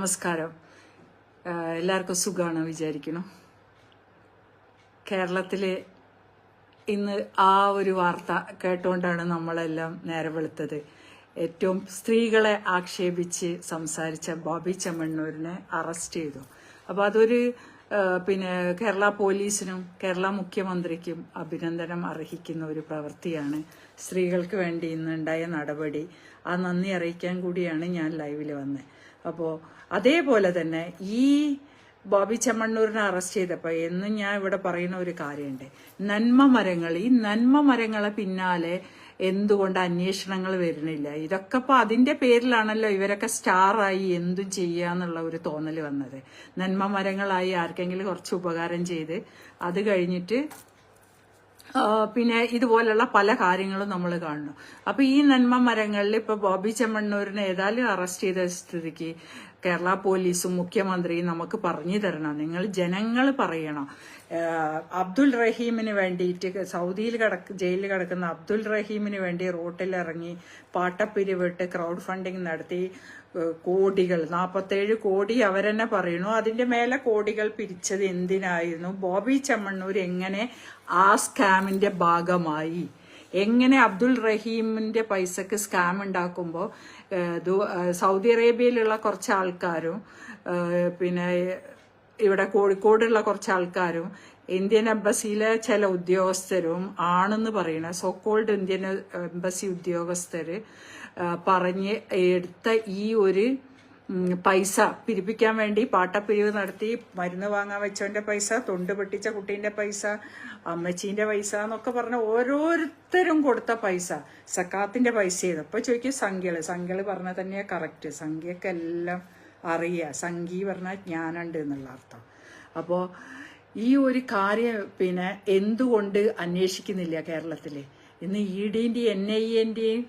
നമസ്കാരം. എല്ലാവർക്കും സുഖമാണ് വിചാരിക്കുന്നു. കേരളത്തിലെ ഇന്ന് ആ ഒരു വാർത്ത കേട്ടുകൊണ്ടാണ് നമ്മളെല്ലാം നേരെ വെളുത്തത്. ഏറ്റവും സ്ത്രീകളെ ആക്ഷേപിച്ച് സംസാരിച്ച ബോബി ചെമ്മണ്ണൂരിനെ അറസ്റ്റ് ചെയ്തു. അപ്പോൾ അതൊരു കേരള പോലീസിനും കേരള മുഖ്യമന്ത്രിക്കും അഭിനന്ദനം അർഹിക്കുന്ന ഒരു പ്രവൃത്തിയാണ്. സ്ത്രീകൾക്ക് വേണ്ടി ഇന്നുണ്ടായ നടപടി, ആ നന്ദി അറിയിക്കാൻ കൂടിയാണ് ഞാൻ ലൈവിൽ വന്നത്. അപ്പോൾ അതേപോലെ തന്നെ ഈ ബോബി ചെമ്മണ്ണൂരിനെ അറസ്റ്റ് ചെയ്തപ്പോൾ എന്നും ഞാൻ ഇവിടെ പറയുന്ന ഒരു കാര്യമുണ്ട്. നന്മ മരങ്ങൾ, ഈ നന്മ മരങ്ങളെ പിന്നാലെ എന്തുകൊണ്ട് അന്വേഷണങ്ങൾ വരുന്നില്ല? ഇതൊക്കെ ഇപ്പോൾ അതിൻ്റെ പേരിലാണല്ലോ ഇവരൊക്കെ സ്റ്റാറായി എന്തും ചെയ്യാന്നുള്ള ഒരു തോന്നൽ വന്നത്. നന്മ മരങ്ങളായി ആർക്കെങ്കിലും കുറച്ച് ഉപകാരം ചെയ്ത് അത് കഴിഞ്ഞിട്ട് ഇതുപോലുള്ള പല കാര്യങ്ങളും നമ്മൾ കാണുന്നു. അപ്പൊ ഈ നന്മ മരങ്ങളിൽ ഇപ്പൊ ബോബി ചെമ്മണ്ണൂരിനെ ഏതായാലും അറസ്റ്റ് ചെയ്ത സ്ഥിതിക്ക് കേരള പോലീസും മുഖ്യമന്ത്രിയും നമുക്ക് പറഞ്ഞു തരണം. നിങ്ങൾ ജനങ്ങൾ പറയണം. അബ്ദുൾ റഹീമിന് വേണ്ടിയിട്ട് സൗദിയിൽ ജയിലിൽ കിടക്കുന്ന അബ്ദുൾ റഹീമിന് വേണ്ടി റോട്ടിലിറങ്ങി പാട്ടപ്പിരിവിട്ട് ക്രൗഡ് ഫണ്ടിങ് നടത്തി കോടികൾ, 47 കോടി അവരെന്നെ പറയണു. അതിന്റെ മേലെ കോടികൾ പിരിച്ചത് എന്തിനായിരുന്നു? ബോബി ചെമ്മണ്ണൂർ എങ്ങനെ ആ സ്കാമിന്റെ ഭാഗമായി? എങ്ങനെ അബ്ദുൾ റഹീമിന്റെ പൈസക്ക് സ്കാം ഉണ്ടാക്കുമ്പോൾ സൗദി അറേബ്യയിലുള്ള കുറച്ച് ആൾക്കാരും ഇവിടെ കോഴിക്കോടുള്ള കുറച്ച് ആൾക്കാരും ഇന്ത്യൻ എംബസിയിലെ ചില ഉദ്യോഗസ്ഥരും ആണെന്ന് പറയണ സോക്കോൾഡ് ഇന്ത്യൻ എംബസി ഉദ്യോഗസ്ഥര് പറഞ്ഞ് എടുത്ത ഈ ഒരു പൈസ പിരിപ്പിക്കാൻ വേണ്ടി പാട്ടപ്പിരിവ് നടത്തി മരുന്ന് വാങ്ങാൻ വെച്ചവന്റെ പൈസ, തൊണ്ട് പൊട്ടിച്ച കുട്ടീന്റെ പൈസ, അമ്മച്ചീന്റെ പൈസ എന്നൊക്കെ പറഞ്ഞ ഓരോരുത്തരും കൊടുത്ത പൈസ സക്കാത്തിന്റെ പൈസ ചെയ്തു. അപ്പൊ ചോദിക്കും സംഖ്യകള് പറഞ്ഞ തന്നെയാ കറക്റ്റ്. സംഖ്യക്കെല്ലാം അറിയാം. സംഖ്യ പറഞ്ഞാൽ ജ്ഞാനുണ്ട് എന്നുള്ള അർത്ഥം. അപ്പോ ഈ ഒരു കാര്യം എന്തുകൊണ്ട് അന്വേഷിക്കുന്നില്ല കേരളത്തില്? ഇന്ന് EDന്റെയും NIAന്റെയും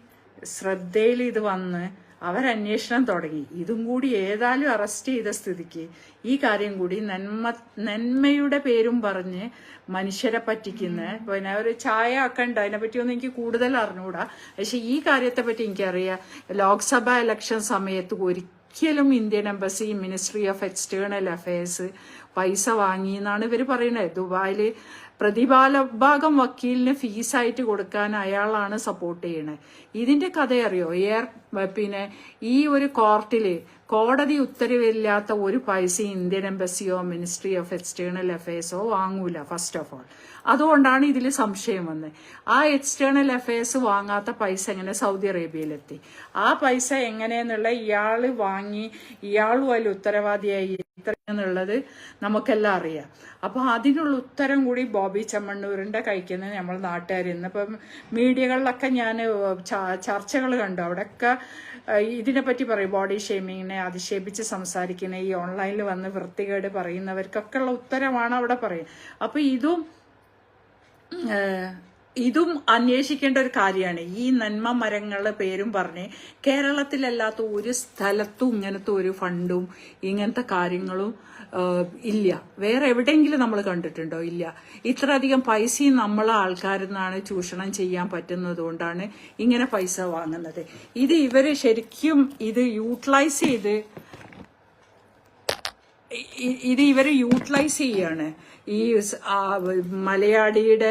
ശ്രദ്ധയിൽ ഇത് വന്ന് അവരന്വേഷണം തുടങ്ങി. ഇതും കൂടി ഏതായാലും അറസ്റ്റ് ചെയ്ത സ്ഥിതിക്ക് ഈ കാര്യം കൂടി നന്മയുടെ പേരും പറഞ്ഞ് മനുഷ്യരെ പറ്റിക്കുന്ന ഒരു ചായ ആക്കണ്ട. അതിനെപ്പറ്റിയൊന്നും എനിക്ക് കൂടുതൽ അറിഞ്ഞുകൂടാ. പക്ഷെ ഈ കാര്യത്തെ പറ്റി എനിക്കറിയാം. ലോക്സഭാ ഇലക്ഷൻ സമയത്ത് ഒരിക്കലും Indian embassy, ministry of external affairs പൈസ വാങ്ങി എന്നാണ് ഇവർ പറയുന്നത്. ദുബായില് പ്രതിഭാഗം വക്കീലിന് ഫീസായിട്ട് കൊടുക്കാൻ അയാളാണ് സപ്പോർട്ട് ചെയ്യണത്. ഇതിന്റെ കഥ അറിയോ? ഈ ഒരു കോർട്ടില് കോടതി ഉത്തരവില്ലാത്ത ഒരു പൈസ ഇന്ത്യൻ എംബസിയോ മിനിസ്ട്രി ഓഫ് എക്സ്റ്റേണൽ അഫയേഴ്സോ വാങ്ങൂല. ഫസ്റ്റ് ഓഫ് ഓൾ അതുകൊണ്ടാണ് ഇതിൽ സംശയം വന്നത്. ആ എക്സ്റ്റേണൽ അഫയേഴ്സ് വാങ്ങാത്ത പൈസ എങ്ങനെ സൗദി അറേബ്യയിലെത്തി? ആ പൈസ എങ്ങനെയെന്നുള്ള ഇയാള് വാങ്ങി, ഇയാളും അതിൽ ഉത്തരവാദിയായി എന്നുള്ളത് നമുക്കെല്ലാം അറിയാം. അപ്പൊ അതിനുള്ള ഉത്തരം കൂടി ബോബി ചെമ്മണ്ണൂരിന്റെ കഴിക്കുന്നത് നമ്മൾ നാട്ടുകാർ. ഇന്നിപ്പം മീഡിയകളിലൊക്കെ ഞാൻ ചർച്ചകൾ കണ്ടു. അവിടെയൊക്കെ ഇതിനെപ്പറ്റി പറയും. ബോഡി ഷെയ്മിങ്ങിനെ അധിക്ഷേപിച്ച് സംസാരിക്കുന്ന ഈ ഓൺലൈനിൽ വന്ന് വൃത്തികേട് പറയുന്നവർക്കൊക്കെ ഉള്ള ഉത്തരമാണ് അവിടെ പറയും. അപ്പൊ ഇതും അന്വേഷിക്കേണ്ട ഒരു കാര്യമാണ്. ഈ നന്മ മരങ്ങളുടെ പേരും പറഞ്ഞ് കേരളത്തിലല്ലാത്ത ഒരു സ്ഥലത്തും ഇങ്ങനത്തെ ഒരു ഫണ്ടും ഇങ്ങനത്തെ കാര്യങ്ങളും ഇല്ല. വേറെ എവിടെയെങ്കിലും നമ്മൾ കണ്ടിട്ടുണ്ടോ? ഇല്ല. ഇത്രയധികം പൈസയും നമ്മളെ ആൾക്കാരിൽ നിന്നാണ് ചൂഷണം ചെയ്യാൻ പറ്റുന്നത് കൊണ്ടാണ് ഇങ്ങനെ പൈസ വാങ്ങുന്നത്. ഇവര് ശരിക്കും യൂട്ടിലൈസ് ചെയ്യാണ്. ഈ മലയാളിയുടെ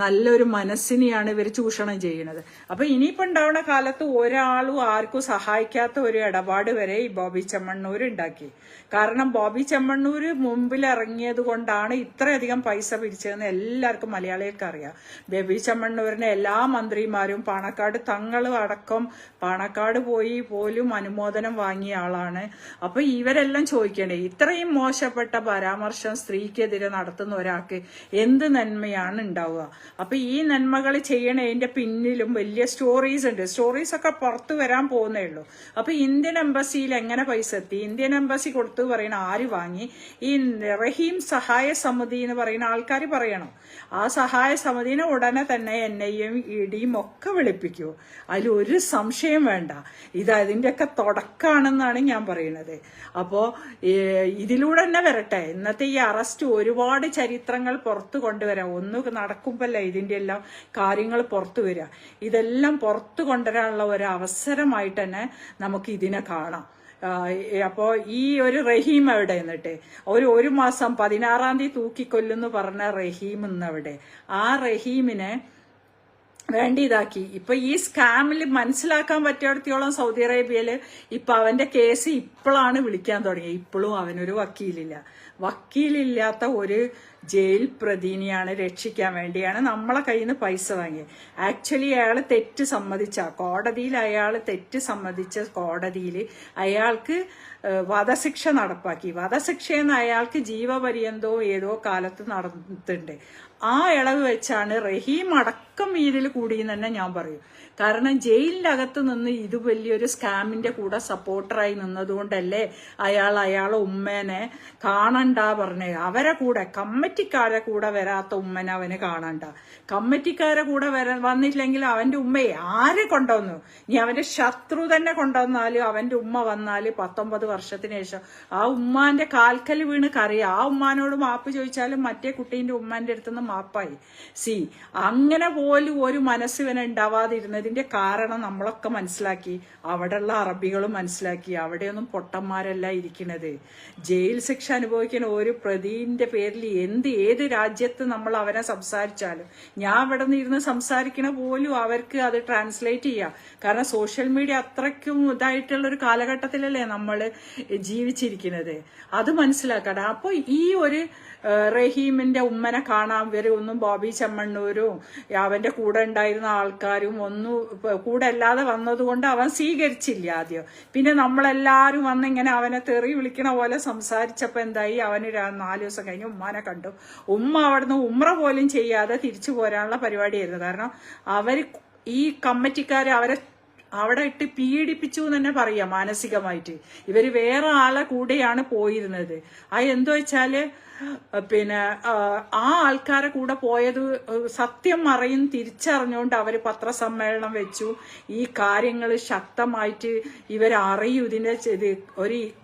നല്ലൊരു മനസ്സിനെയാണ് ഇവർ ചൂഷണം ചെയ്യുന്നത്. അപ്പൊ ഇനിയിപ്പോ ഉണ്ടാവുന്ന കാലത്ത് ഒരാളും ആർക്കും സഹായിക്കാത്ത ഒരു ഇടപാട് വരെ ഈ ബോബി ചെമ്മണ്ണൂർ ഉണ്ടാക്കി. കാരണം ബോബി ചെമ്മണ്ണൂർ മുമ്പിൽ ഇറങ്ങിയത് കൊണ്ടാണ് ഇത്രയധികം പൈസ പിരിച്ചതെന്ന് എല്ലാവർക്കും മലയാളികൾക്ക് അറിയാം. ബോബി ചെമ്മണ്ണൂരിനെ എല്ലാ മന്ത്രിമാരും പാണക്കാട് തങ്ങളും അടക്കം പാണക്കാട് പോയി പോലും അനുമോദനം വാങ്ങിയ ആളാണ്. അപ്പൊ ഇവരെല്ലാം ചോദിക്കണേ, ഇത്രയും മോശപ്പെട്ട പരാമർശം സ്ത്രീക്കെതിരെ നടത്തുന്ന ഒരാൾക്ക് എന്ത് നന്മയാണ് ഉണ്ടാവുക? അപ്പൊ ഈ നന്മകൾ ചെയ്യണതിന്റെ പിന്നിലും വലിയ സ്റ്റോറീസ് ഉണ്ട്. സ്റ്റോറീസ് ഒക്കെ പുറത്തു വരാൻ പോകുന്നേ ഉള്ളൂ. അപ്പൊ ഇന്ത്യൻ എംബസിയിൽ എങ്ങനെ പൈസ എത്തി? ഇന്ത്യൻ എംബസി കൊടുത്തു പറയുന്ന ആര് വാങ്ങി? ഈ റഹീം സഹായ സമിതി എന്ന് പറയുന്ന ആൾക്കാർ പറയണം. ആ സഹായ സമിതിനെ ഉടനെ തന്നെ NIAയും EDയും ഒക്കെ വിളിപ്പിക്കൂ. അതിലൊരു സംശയം വേണ്ട. അതിന്റെയൊക്കെ തുടക്കമാണെന്നാണ് ഞാൻ പറയുന്നത്. അപ്പോ ഇതിലൂടെ തന്നെ വരട്ടെ. ഇന്നത്തെ ഈ അറസ്റ്റ് ഒരുപാട് ചരിത്രങ്ങൾ പുറത്തു കൊണ്ടുവരാം. ഒന്ന് നടക്കുമ്പല്ല ഇതിന്റെ എല്ലാം കാര്യങ്ങൾ പുറത്തു വരിക. ഇതെല്ലാം പുറത്തു കൊണ്ടുവരാനുള്ള ഒരു അവസരമായിട്ട് തന്നെ നമുക്ക് ഇതിനെ കാണാം. അപ്പോൾ ഈ ഒരു റഹീം എവിടെ എന്നിട്ട് ഒരു മാസം 16-ാം തീയതി തൂക്കിക്കൊല്ലുന്നു പറഞ്ഞ റഹീം എന്നവിടെ ആ റഹീമിനെ വേണ്ടി ഇതാക്കി. ഇപ്പൊ ഈ സ്കാമിൽ മനസ്സിലാക്കാൻ പറ്റിയിടത്തോളം സൗദി അറേബ്യയില് ഇപ്പൊ അവന്റെ കേസ് ഇപ്പോഴാണ് വിളിക്കാൻ തുടങ്ങിയത്. ഇപ്പോഴും അവനൊരു വക്കീലില്ലാത്ത ഒരു ജയിൽ പ്രതിനിയാണ് രക്ഷിക്കാൻ വേണ്ടിയാണ് നമ്മളെ കയ്യിൽ നിന്ന് പൈസ വാങ്ങിയത്. ആക്ച്വലി അയാൾ തെറ്റ് സമ്മതിച്ച കോടതിയിൽ കോടതിയിൽ അയാൾക്ക് വധശിക്ഷ നടപ്പാക്കി. വധശിക്ഷയെന്ന് അയാൾക്ക് ജീവപര്യന്തോ ഏതോ കാലത്ത് നടന്നിട്ടുണ്ട്. ആ ഇളവ് വെച്ചാണ് റഹീം അടക്കം ഇതിൽ കൂടിയെന്ന് തന്നെ ഞാൻ പറയും. കാരണം ജയിലിന്റെ അകത്ത് നിന്ന് ഇത് വലിയൊരു സ്കാമിന്റെ കൂടെ സപ്പോർട്ടറായി നിന്നതുകൊണ്ടല്ലേ അയാളെ ഉമ്മേനെ കാണണ്ട പറഞ്ഞേ. അവരെ കൂടെ കമ്മിറ്റിക്കാരെ കൂടെ വരാത്ത ഉമ്മനെ അവന് കാണണ്ട. കമ്മിറ്റിക്കാരെ കൂടെ വന്നില്ലെങ്കിൽ അവന്റെ ഉമ്മയെ ആരെ കൊണ്ടുവന്നു, ഇനി അവന്റെ ശത്രു തന്നെ കൊണ്ടുവന്നാലും അവന്റെ ഉമ്മ വന്നാല് 19 വർഷത്തിന് ശേഷം ആ ഉമ്മാന്റെ കാൽക്കൽ വീണ് കറിയാം. ആ ഉമ്മാനോട് മാപ്പ് ചോദിച്ചാലും മറ്റേ കുട്ടീന്റെ ഉമ്മാന്റെ അടുത്തുനിന്ന് മാപ്പായി. അങ്ങനെ പോലും ഒരു മനസ്സിവനെ ഉണ്ടാവാതിരുന്നതിന്റെ കാരണം നമ്മളൊക്കെ മനസ്സിലാക്കി. അവിടെയുള്ള അറബികളും മനസ്സിലാക്കി. അവിടെയൊന്നും പൊട്ടന്മാരല്ല ഇരിക്കുന്നത്. ജയിൽ ശിക്ഷ അനുഭവിക്കുന്ന ഒരു പ്രതിന്റെ പേരിൽ ഏത് രാജ്യത്ത് നമ്മൾ അവനെ സംസാരിച്ചാലും, ഞാൻ ഇവിടെ നിന്ന് ഇരുന്ന് സംസാരിക്കണ പോലും അവർക്ക് അത് ട്രാൻസ്ലേറ്റ് ചെയ്യാം. കാരണം സോഷ്യൽ മീഡിയ അത്രയ്ക്കും ഇതായിട്ടുള്ള ഒരു കാലഘട്ടത്തിലല്ലേ നമ്മൾ ജീവിച്ചിരിക്കുന്നത്. അത് മനസ്സിലാക്കണം. അപ്പൊ ഈ ഒരു റഹീമിന്റെ ഉമ്മനെ കാണാൻ ഒന്നും ബോബി ചെമ്മണ്ണൂരും അവന്റെ കൂടെ ഉണ്ടായിരുന്ന ആൾക്കാരും ഒന്നും കൂടെ അല്ലാതെ വന്നതുകൊണ്ട് അവൻ സ്വീകരിച്ചില്ല ആദ്യം. പിന്നെ നമ്മളെല്ലാരും വന്ന് ഇങ്ങനെ അവനെ തെറി വിളിക്കണ പോലെ സംസാരിച്ചപ്പോ എന്തായി, അവന് 4 ദിവസം കഴിഞ്ഞ് ഉമ്മാനെ കണ്ടു. ഉമ്മ അവിടുന്ന് ഉമ്ര പോലും ചെയ്യാതെ തിരിച്ചു പോരാനുള്ള പരിപാടിയായിരുന്നു. കാരണം അവര് ഈ കമ്മിറ്റിക്കാര് അവരെ അവിടെ ഇട്ട് പീഡിപ്പിച്ചു എന്ന് തന്നെ പറയാം. മാനസികമായിട്ട് ഇവര് വേറെ ആളെ കൂടെയാണ് പോയിരുന്നത്. എന്തോ വെച്ചാല് പിന്നെ ആ ആൾക്കാരെ കൂടെ പോയത് സത്യം മറയും തിരിച്ചറിഞ്ഞുകൊണ്ട് അവര് പത്രസമ്മേളനം വെച്ചു. ഈ കാര്യങ്ങൾ ശക്തമായിട്ട് ഇവരറിയൂ. ഇതിന്റെ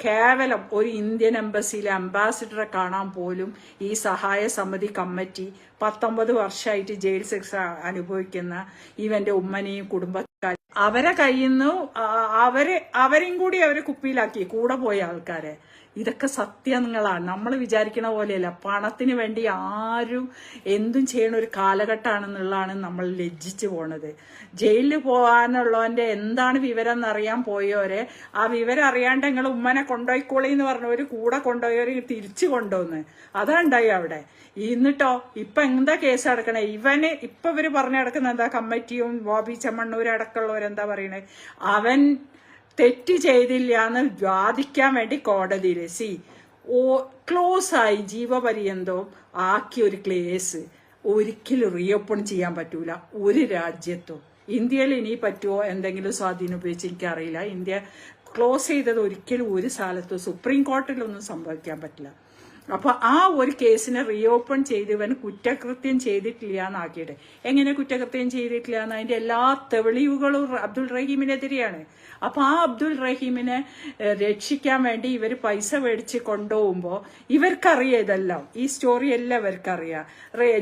കേവലം ഒരു ഇന്ത്യൻ എംബസിയിലെ അംബാസിഡറെ കാണാൻ പോലും ഈ സഹായ സമിതി കമ്മിറ്റി 19 വർഷമായിട്ട് ജയിൽ ശിക്ഷ അനുഭവിക്കുന്ന ഇവന്റെ ഉമ്മനെയും കുടുംബക്കാരും അവരെ കയ്യിൽ നിന്ന് അവരെയും കൂടി അവരെ കുപ്പിയിലാക്കി കൂടെ പോയ ആൾക്കാരെ. ഇതൊക്കെ സത്യങ്ങളാണ്. നമ്മൾ വിചാരിക്കണ പോലെയല്ല. പണത്തിന് വേണ്ടി ആരും എന്തും ചെയ്യണ ഒരു കാലഘട്ടമാണെന്നുള്ളതാണ് നമ്മൾ ലജ്ജിച്ചു പോണത്. ജയിലിൽ പോകാനുള്ളവന്റെ എന്താണ് വിവരം എന്നറിയാൻ പോയവരെ ആ വിവരം അറിയാണ്ട് നിങ്ങൾ ഉമ്മനെ കൊണ്ടുപോയിക്കോളി എന്ന് പറഞ്ഞവര് കൂടെ കൊണ്ടുപോയവര് തിരിച്ചു കൊണ്ടുവന്ന് അതാണ്ടായി അവിടെ. എന്നിട്ടോ ഇപ്പൊ എന്താ കേസ് അടക്കണേ? ഇപ്പൊ ഇവര് പറഞ്ഞു കിടക്കുന്ന എന്താ, കമ്മിറ്റിയും ബോബി ചെമ്മണ്ണൂർ അടക്കമുള്ളവരെന്താ പറയണേ, അവൻ തെറ്റ് ചെയ്തില്ല എന്ന് വാദിക്കാൻ വേണ്ടി കോടതിയിൽ ക്ലോസ് ആയി ജീവപര്യന്തോ ആക്കിയ ഒരു കേസ് ഒരിക്കലും റീഓപ്പൺ ചെയ്യാൻ പറ്റൂല ഒരു രാജ്യത്തും. ഇന്ത്യയിൽ ഇനി പറ്റുമോ എന്തെങ്കിലും സ്വാധീനം ഉപയോഗിച്ച് എനിക്കറിയില്ല. ഇന്ത്യ ക്ലോസ് ചെയ്തത് ഒരിക്കലും ഒരു സ്ഥലത്തും സുപ്രീം കോർട്ടിലൊന്നും സംഭവിക്കാൻ പറ്റില്ല. അപ്പൊ ആ ഒരു കേസിനെ റീഓപ്പൺ ചെയ്ത് ഇവൻ കുറ്റകൃത്യം ചെയ്തിട്ടില്ല എന്നാക്കിയിട്ട്. എങ്ങനെ കുറ്റകൃത്യം ചെയ്തിട്ടില്ല എന്ന് അതിന്റെ എല്ലാ തെളിവുകളും അബ്ദുൾ റഹീമിനെതിരെയാണ്. അപ്പൊ ആ അബ്ദുൾ റഹീമിനെ രക്ഷിക്കാൻ വേണ്ടി ഇവര് പൈസ മേടിച്ച് കൊണ്ടുപോകുമ്പോ ഇവർക്കറിയാം ഇതെല്ലാം. ഈ സ്റ്റോറി എല്ലാം ഇവർക്കറിയാം.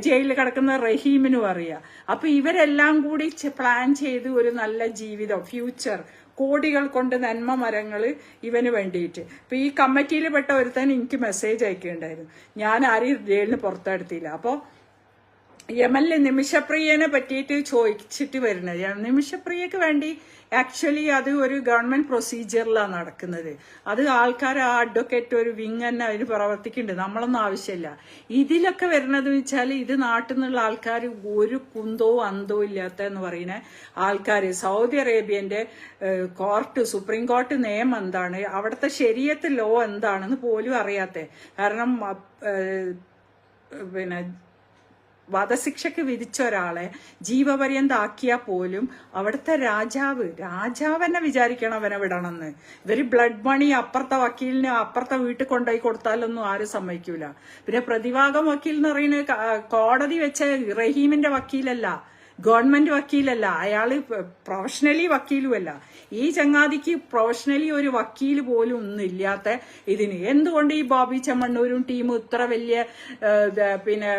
ജയിലിൽ കിടക്കുന്ന റഹീമിനും അറിയാം. അപ്പൊ ഇവരെല്ലാം കൂടി പ്ലാൻ ചെയ്ത് ഒരു നല്ല ജീവിതം, ഫ്യൂച്ചർ, കോടികൾ കൊണ്ട് നന്മ മരങ്ങൾ ഇവന് വേണ്ടിയിട്ട്. ഇപ്പൊ ഈ കമ്മിറ്റിയിൽ പെട്ട ഒരുത്തൻ എനിക്ക് മെസ്സേജ് അയക്കുകയുണ്ടായിരുന്നു. ഞാൻ ആരെയും ജയിലിന് പുറത്തെടുത്തില്ല. അപ്പോൾ യമനിലെ നിമിഷപ്രിയനെ പറ്റിയിട്ട് ചോദിച്ചിട്ട് വരുന്നത്. നിമിഷപ്രിയക്ക് വേണ്ടി ആക്ച്വലി അത് ഒരു ഗവൺമെന്റ് പ്രൊസീജിയറിലാണ് നടക്കുന്നത്. അത് ആൾക്കാർ ആ അഡ്വക്കേറ്റ് ഒരു വിങ് തന്നെ അതിന് പ്രവർത്തിക്കുന്നുണ്ട്. നമ്മളൊന്നും ആവശ്യമില്ല. ഇതിലൊക്കെ വരുന്നത് വെച്ചാൽ ഇത് നാട്ടിൽ നിന്നുള്ള ആൾക്കാർ ഒരു കുന്തോ അന്തോ ഇല്ലാത്ത എന്ന് പറയുന്ന ആൾക്കാർ സൗദി അറേബ്യന്റെ സുപ്രീം കോർട്ട് നിയമം എന്താണ്, അവിടുത്തെ ശരീഅത്ത് ലോ എന്താണെന്ന് പോലും അറിയാത്ത. കാരണം പിന്നെ വധശിക്ഷയ്ക്ക് വിധിച്ച ഒരാളെ ജീവപര്യന്താക്കിയാൽ പോലും അവിടുത്തെ രാജാവ് തന്നെ വിചാരിക്കണം അവനെ വിടണമെന്ന്. ഇവര് ബ്ലഡ് മണി അപ്പുറത്തെ വക്കീലിന് അപ്പുറത്തെ വീട്ടിൽ കൊണ്ടുപോയി കൊടുത്താലൊന്നും ആരും സമ്മതിക്കൂല. പിന്നെ പ്രതിഭാഗം വക്കീൽ എന്ന് പറയുന്നത് കോടതി വെച്ച റഹീമിന്റെ വക്കീലല്ല, ഗവൺമെന്റ് വക്കീലല്ല, അയാള് പ്രൊഫഷണലി വക്കീലുമല്ല. ഈ ചങ്ങാതിക്ക് പ്രൊഫഷണലി ഒരു വക്കീൽ പോലും ഒന്നും ഇല്ലാത്ത ഇതിന് എന്തുകൊണ്ട് ഈ ബോബി ചെമ്മണ്ണൂരും ടീമും ഇത്ര വലിയ പിന്നെ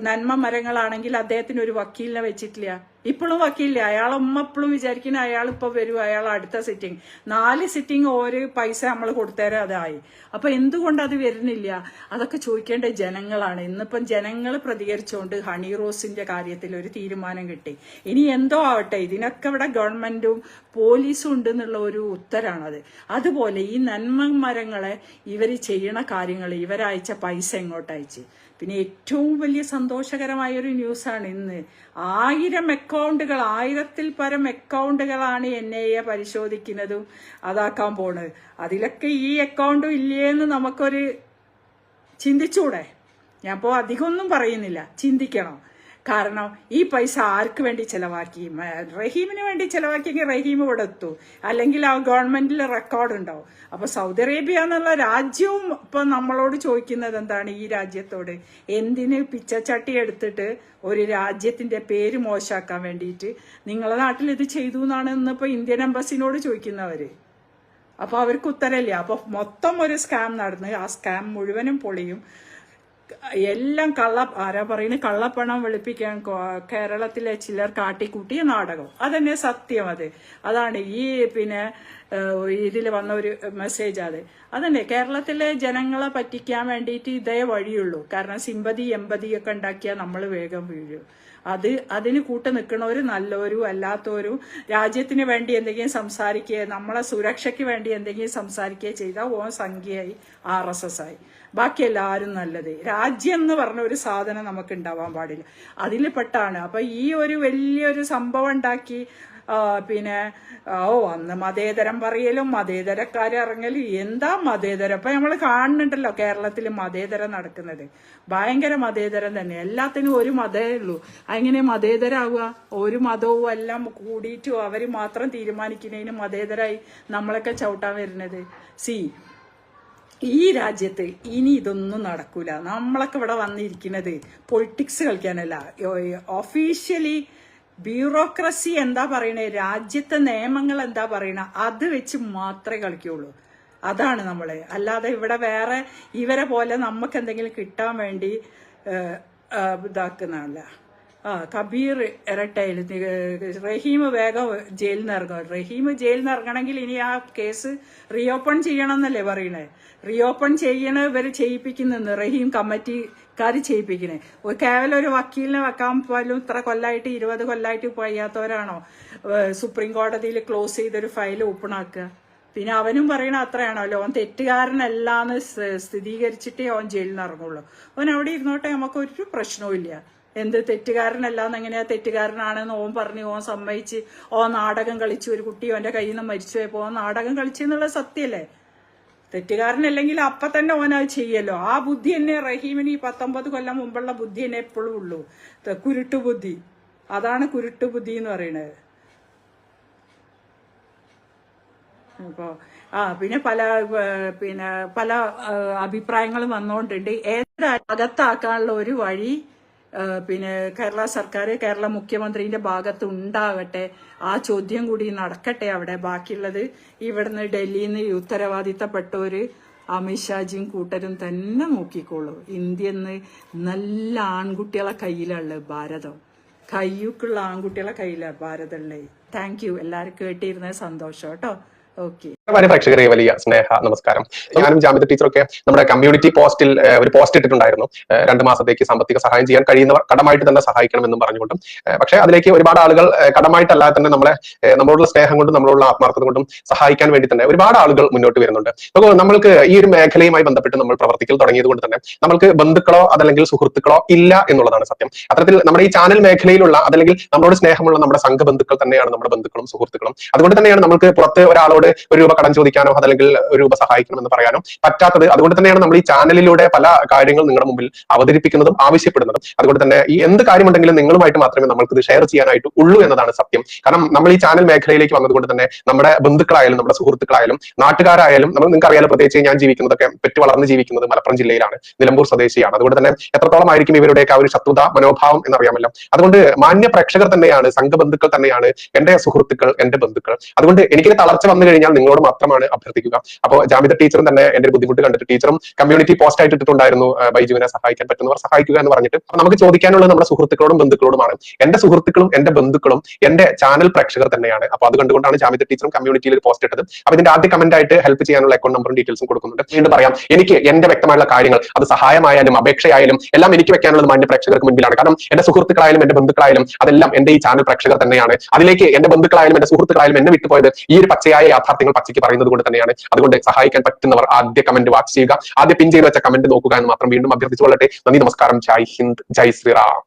നന്മ മരങ്ങളാണെങ്കിൽ അദ്ദേഹത്തിന് ഒരു വക്കീലിനെ വെച്ചിട്ടില്ല? ഇപ്പോഴും വക്കീലില്ല. അയാൾ ഉമ്മ എപ്പോഴും വിചാരിക്കുന്ന അയാൾ ഇപ്പൊ വരും, അയാൾ അടുത്ത സിറ്റിംഗ് 4 സിറ്റിംഗ് ഒരു പൈസ നമ്മൾ കൊടുത്തേരെ അതായി. അപ്പൊ എന്തുകൊണ്ട് അത് വരുന്നില്ല? അതൊക്കെ ചോദിക്കേണ്ട ജനങ്ങളാണ്. ഇന്നിപ്പം ജനങ്ങൾ പ്രതികരിച്ചുകൊണ്ട് ഹണി റോസിന്റെ കാര്യത്തിൽ ഒരു തീരുമാനം കിട്ടി. ഇനി എന്തോ ആവട്ടെ, ഇതിനൊക്കെ ഇവിടെ ഗവൺമെന്റും പോലീസും ഉണ്ട് എന്നുള്ള ഒരു ഉത്തരാണത്. അതുപോലെ ഈ നന്മ മരങ്ങളെ ഇവർ ചെയ്യണ കാര്യങ്ങൾ, ഇവരയച്ച പൈസ എങ്ങോട്ടയച്ച്. പിന്നെ ഏറ്റവും വലിയ സന്തോഷകരമായ ഒരു ന്യൂസാണ് ഇന്ന് 1000 അക്കൗണ്ടുകൾ, 1000-ൽ പരം അക്കൗണ്ടുകളാണ് NIA പരിശോധിക്കുന്നതും അതാക്കാൻ പോണത്. അതിലൊക്കെ ഈ അക്കൗണ്ടും ഇല്ലേന്ന് നമുക്കൊരു ചിന്തിച്ചൂടെ? ഞാൻ ഇപ്പോൾ അധികമൊന്നും പറയുന്നില്ല, ചിന്തിക്കണം. കാരണം ഈ പൈസ ആർക്ക് വേണ്ടി ചെലവാക്കി? റഹീമിന് വേണ്ടി ചെലവാക്കിയെങ്കിൽ റഹീം ഇവിടെ എത്തൂ, അല്ലെങ്കിൽ ആ ഗവൺമെന്റിൽ റെക്കോർഡ് ഉണ്ടാവും. അപ്പൊ സൗദി അറേബ്യ എന്നുള്ള രാജ്യവും ഇപ്പൊ നമ്മളോട് ചോദിക്കുന്നത് എന്താണ്? ഈ രാജ്യത്തോട് എന്തിന് പിച്ചച്ചട്ടി എടുത്തിട്ട് ഒരു രാജ്യത്തിന്റെ പേര് മോശമാക്കാൻ വേണ്ടിയിട്ട് നിങ്ങളുടെ നാട്ടിൽ ഇത് ചെയ്തു എന്നാണ് ഇന്നിപ്പോ ഇന്ത്യൻ എംബസിനോട് ചോദിക്കുന്നവര്. അപ്പൊ അവർക്ക് ഉത്തരമില്ല. അപ്പൊ മൊത്തം ഒരു സ്കാം നടന്ന് ആ സ്കാം മുഴുവനും പൊളിയും. എല്ലാം ആരാ പറയുന്നത്, കള്ളപ്പണം വെളുപ്പിക്കാൻ കേരളത്തിലെ ചിലർ കാട്ടിക്കൂട്ടിയ നാടകം. അതന്നെ സത്യം. അതാണ് ഈ പിന്നെ ഇതിൽ വന്ന ഒരു മെസ്സേജ്. അതന്നെ കേരളത്തിലെ ജനങ്ങളെ പറ്റിക്കാൻ വേണ്ടിയിട്ട് ഇതേ വഴിയുള്ളൂ. കാരണം സിമ്പതി എമ്പതി ഒക്കെ ഉണ്ടാക്കിയാൽ നമ്മൾ വേഗം വീഴും. അതിന് കൂട്ട് നിൽക്കണവരും നല്ലവരും അല്ലാത്തവരും രാജ്യത്തിന് വേണ്ടി എന്തെങ്കിലും സംസാരിക്കുക, നമ്മളെ സുരക്ഷയ്ക്ക് വേണ്ടി എന്തെങ്കിലും സംസാരിക്കുക ചെയ്താൽ ഓൻ സംഖ്യയായി RSS ആയി. ബാക്കി എല്ലാവരും നല്ലത്. രാജ്യം എന്ന് പറഞ്ഞ ഒരു സാധനം നമുക്ക് ഉണ്ടാവാൻ പാടില്ല. അതിൽ പെട്ടാണ്. അപ്പൊ ഈ ഒരു വലിയൊരു സംഭവം ഉണ്ടാക്കി പിന്നെ അന്ന് മതേതരം പറയലും മതേതരക്കാരെ ഇറങ്ങലും. എന്താ മതേതരം? ഇപ്പൊ നമ്മൾ കാണുന്നുണ്ടല്ലോ കേരളത്തിൽ മതേതരം നടക്കുന്നത്. ഭയങ്കര മതേതരം തന്നെ. എല്ലാത്തിനും ഒരു മതമേ ഉള്ളൂ. അങ്ങനെ മതേതരാവുക? ഒരു മതവും എല്ലാം കൂടിയിട്ടും അവര് മാത്രം തീരുമാനിക്കുന്നതിന് മതേതരായി നമ്മളൊക്കെ ചവിട്ടാൻ വരുന്നത്. ഈ രാജ്യത്ത് ഇനി ഇതൊന്നും നടക്കൂല. നമ്മളൊക്കെ ഇവിടെ വന്നിരിക്കുന്നത് പൊളിറ്റിക്സ് കളിക്കാനല്ല. ഒഫീഷ്യലി ബ്യൂറോക്രസി എന്താ പറയണേ, രാജ്യത്തെ നിയമങ്ങൾ എന്താ പറയണ, അത് വെച്ച് മാത്രമേ കളിക്കുള്ളൂ. അതാണ് നമ്മള്. അല്ലാതെ ഇവിടെ വേറെ ഇവരെ പോലെ നമുക്ക് എന്തെങ്കിലും കിട്ടാൻ വേണ്ടി ഇതാക്കുന്നതല്ല. കബീർ ഇരട്ടയിൽ റഹീം വേഗം ജയിലിൽ നിന്ന് ഇറങ്ങും. റഹീം ജയിലിൽ നിന്ന് ഇറങ്ങണമെങ്കിൽ ഇനി ആ കേസ് റീഓപ്പൺ ചെയ്യണം എന്നല്ലേ പറയണേ. റീഓപ്പൺ ചെയ്യണ ഇവര് ചെയ്യിപ്പിക്കുന്നെന്ന് റഹീം കമ്മിറ്റിക്കാർ ചെയ്യിപ്പിക്കണേ. കേവലം ഒരു വക്കീലിനെ വെക്കാൻ പോലും ഇത്ര കൊല്ലായിട്ട് 20 കൊല്ലായിട്ട് കഴിയാത്തവരാണോ സുപ്രീം കോടതിയിൽ ക്ലോസ് ചെയ്തൊരു ഫയൽ ഓപ്പൺ ആക്കുക? പിന്നെ അവനും പറയണ അത്രയാണല്ലോ, അവൻ തെറ്റുകാരനല്ലാന്ന് സ്ഥിരീകരിച്ചിട്ടേ അവൻ ജയിലിൽ നിന്ന് ഇറങ്ങുള്ളൂ. അവൻ അവിടെ ഇരുന്നോട്ടെ, നമുക്കൊരു പ്രശ്നവും ഇല്ല. എന്ത് തെറ്റുകാരനല്ലാന്ന് എങ്ങനെയാ തെറ്റുകാരനാണെന്ന് ഓൻ പറഞ്ഞു, ഓൻ സമ്മതിച്ച് നാടകം കളിച്ചു. ഒരു കുട്ടി അവന്റെ കയ്യിൽ നിന്ന് മരിച്ചു പോയപ്പോ നാടകം കളിച്ചെന്നുള്ള സത്യമല്ലേ? തെറ്റുകാരനല്ലെങ്കിൽ അപ്പൊ തന്നെ ഓനത് ചെയ്യല്ലോ. ആ ബുദ്ധി തന്നെ റഹീമിന് ഈ 19 കൊല്ലം മുമ്പുള്ള ബുദ്ധി തന്നെ എപ്പോഴും ഉള്ളൂ. കുരുട്ടുബുദ്ധി. അതാണ് കുരുട്ടുബുദ്ധി എന്ന് പറയുന്നത്. അപ്പോ പിന്നെ പല അഭിപ്രായങ്ങളും വന്നുകൊണ്ടുണ്ട്. അകത്താക്കാനുള്ള ഒരു വഴി പിന്നെ കേരള സർക്കാർ, കേരള മുഖ്യമന്ത്രിന്റെ ഭാഗത്ത് ഉണ്ടാകട്ടെ. ആ ചോദ്യം കൂടി നടക്കട്ടെ അവിടെ. ബാക്കിയുള്ളത് ഇവിടുന്ന് ഡൽഹിയിൽ നിന്ന് ഉത്തരവാദിത്തപ്പെട്ടവര് അമിത്ഷാജിയും കൂട്ടരും തന്നെ നോക്കിക്കോളൂ. ഇന്ത്യന്ന് നല്ല ആൺകുട്ടികളെ കയ്യിലുള്ള ഭാരതം, കയ്യൂക്കുള്ള ആൺകുട്ടികളെ കയ്യിലാണ് ഭാരതമുള്ളത്. Thank you. എല്ലാവരും കേട്ടിരുന്നത് സന്തോഷം കേട്ടോ. ഓക്കെ. പ്രേക്ഷകരെ വലിയ സ്നേഹ നമസ്കാരം. ഞാനും ജാമിദ ടീച്ചറൊക്കെ നമ്മുടെ കമ്മ്യൂണിറ്റി പോസ്റ്റിൽ ഒരു പോസ്റ്റ് ഇട്ടിട്ടുണ്ടായിരുന്നു. 2 മാസത്തേക്ക് സാമ്പത്തിക സഹായം ചെയ്യാൻ കഴിയുന്നവർ കടമായിട്ട് തന്നെ സഹായിക്കണമെന്നും പറഞ്ഞുകൊണ്ടും. പക്ഷേ അതിലേക്ക് ഒരുപാട് ആളുകൾ കടമായിട്ടല്ലാതെ തന്നെ നമ്മളോടുള്ള സ്നേഹം കൊണ്ടും നമ്മളോടുള്ള ആത്മാർത്ഥത കൊണ്ടും സഹായിക്കാൻ വേണ്ടി തന്നെ ഒരുപാട് ആളുകൾ മുന്നോട്ട് വരുന്നുണ്ട്. അപ്പോൾ നമ്മൾക്ക് ഈ ഒരു മേഖലയുമായി ബന്ധപ്പെട്ട് നമ്മൾ പ്രവർത്തിക്കൽ തുടങ്ങിയത് കൊണ്ട് തന്നെ നമ്മൾക്ക് ബന്ധുക്കളോ അതല്ലെങ്കിൽ സുഹൃത്തുക്കളോ ഇല്ല എന്നുള്ളതാണ് സത്യം. അത്തരത്തിൽ നമ്മുടെ ഈ ചാനൽ മേഖലയിലുള്ള അതല്ലെങ്കിൽ നമ്മളോട് സ്നേഹമുള്ള നമ്മുടെ സംഘബന്ധുക്കൾ തന്നെയാണ് നമ്മുടെ ബന്ധുക്കളും സുഹൃത്തുക്കളും. അതുകൊണ്ട് തന്നെയാണ് നമുക്ക് പുറത്ത് ഒരാളോട് ഒരു രൂപ കടം ചോദിക്കാനോ അതല്ലെങ്കിൽ ഒരു രൂപ സഹായിക്കണമെന്ന് പറയാനോ പറ്റാത്തത്. അതുകൊണ്ട് തന്നെയാണ് നമ്മൾ ഈ ചാനലിലൂടെ പല കാര്യങ്ങൾ നിങ്ങളുടെ മുമ്പിൽ അവതരിപ്പിക്കുന്നതും ആവശ്യപ്പെടുന്നതും. അതുകൊണ്ട് തന്നെ ഈ എന്ത് കാര്യമുണ്ടെങ്കിലും നിങ്ങളുമായിട്ട് മാത്രമേ നമ്മൾക്ക് ഇത് ഷെയർ ചെയ്യാനായിട്ട് ഉള്ളൂ എന്നതാണ് സത്യം. കാരണം നമ്മൾ ഈ ചാനൽ മേഖലയിലേക്ക് വന്നതുകൊണ്ട് തന്നെ നമ്മുടെ ബന്ധുക്കളായാലും നമ്മുടെ സുഹൃത്തുക്കളായാലും നാട്ടുകാരായാലും നിങ്ങൾക്ക് അറിയാലോ, പ്രത്യേകിച്ച് ഞാൻ ജീവിക്കുന്നതൊക്കെ പെറ്റു വളർന്ന് ജീവിക്കുന്നത് മലപ്പുറം ജില്ലയിലാണ്, നിലമ്പൂർ സ്വദേശിയാണ്. അതുകൊണ്ട് തന്നെ എത്രത്തോളം ആയിരിക്കും ഇവരുടെയൊക്കെ ആ ഒരു ശത്രുതാ മനോഭാവം എന്നറിയാമല്ലോ. അതുകൊണ്ട് മാന്യ പ്രേക്ഷകർ തന്നെയാണ്, സംഘബന്ധുക്കൾ തന്നെയാണ് എന്റെ സുഹൃത്തുക്കൾ, എന്റെ ബന്ധുക്കൾ. അതുകൊണ്ട് എനിക്ക് തളർച്ച വന്നു കഴിഞ്ഞാൽ നിങ്ങളോട് മാത്രമാണ് അഭ്യർത്ഥിക്കുക. അപ്പോൾ ജാമിദ ടീച്ചറും തന്നെ എന്റെ ബുദ്ധിമുട്ട് കണ്ടിട്ട് ടീച്ചറും കമ്മ്യൂണിറ്റി പോസ്റ്റ് ആയിട്ട് ഇട്ടിട്ടുണ്ടായിരുന്നു, ബൈജുവിനെ സഹായിക്കാൻ പറ്റുന്നവർ സഹായിക്കുക എന്ന് പറഞ്ഞിട്ട്. അപ്പൊ നമുക്ക് ചോദിക്കാനുള്ളത് നമ്മുടെ സുഹൃത്തുക്കളോടും ബന്ധുക്കളോടുമാണ്. എന്റെ സുഹൃത്തുക്കളും എന്റെ ബന്ധുക്കളും എന്റെ ചാനൽ പ്രേക്ഷകർ തന്നെയാണ്. അപ്പൊ അത് കണ്ടുകൊണ്ടാണ് ജാമിദ ടീച്ചറും കമ്മ്യൂണിറ്റിയിൽ ഒരു പോസ്റ്റ് ഇട്ടത്. അപ്പൊ ഇതിന്റെ ആദ്യ കമന്റ് ആയിട്ട് ഹെൽപ്പ് ചെയ്യാനുള്ള അക്കൗണ്ട് നമ്പറും ഡീറ്റെയിൽസും കൊടുക്കുന്നുണ്ട്. വീണ്ടും പറയാം, എനിക്ക് എന്റെ വ്യക്തമായുള്ള കാര്യങ്ങൾ, അത് സഹായമായാലും അപേക്ഷയായാലും എല്ലാം എനിക്ക് വെക്കാനുള്ളത് മാന്യ പ്രേക്ഷകർക്ക് മുൻപിലാണ്. കാരണം എന്റെ സുഹൃത്തുക്കളായാലും എന്റെ ബന്ധുക്കളായാലും അതെല്ലാം എന്റെ ഈ ചാനൽ പ്രേക്ഷകർ തന്നെയാണ്. അതിലേക്ക് എന്റെ ബന്ധുക്കളായാലും എന്റെ സുഹൃത്തുക്കളായാലും എന്നെ വിട്ടുപോയത് ഈ ഒരു പച്ചയായ യാഥാർത്ഥ്യങ്ങൾ പച്ചയ്ക്ക് പറയുന്നത് കൊണ്ട് തന്നെയാണ്. അതുകൊണ്ട് സഹായിക്കാൻ പറ്റുന്നവർ ആദ്യ കമന്റ് വാച്ച് ചെയ്യുക, ആദ്യം പിൻ ചെയ്ത് വെച്ച കമന്റ് നോക്കുക എന്ന് മാത്രം വീണ്ടും അഭ്യർത്ഥിച്ചുകൊള്ളട്ടെ. നന്ദി, നമസ്കാരം, ജയ് ഹിന്ദ്, ജയ് ശ്രീറാം.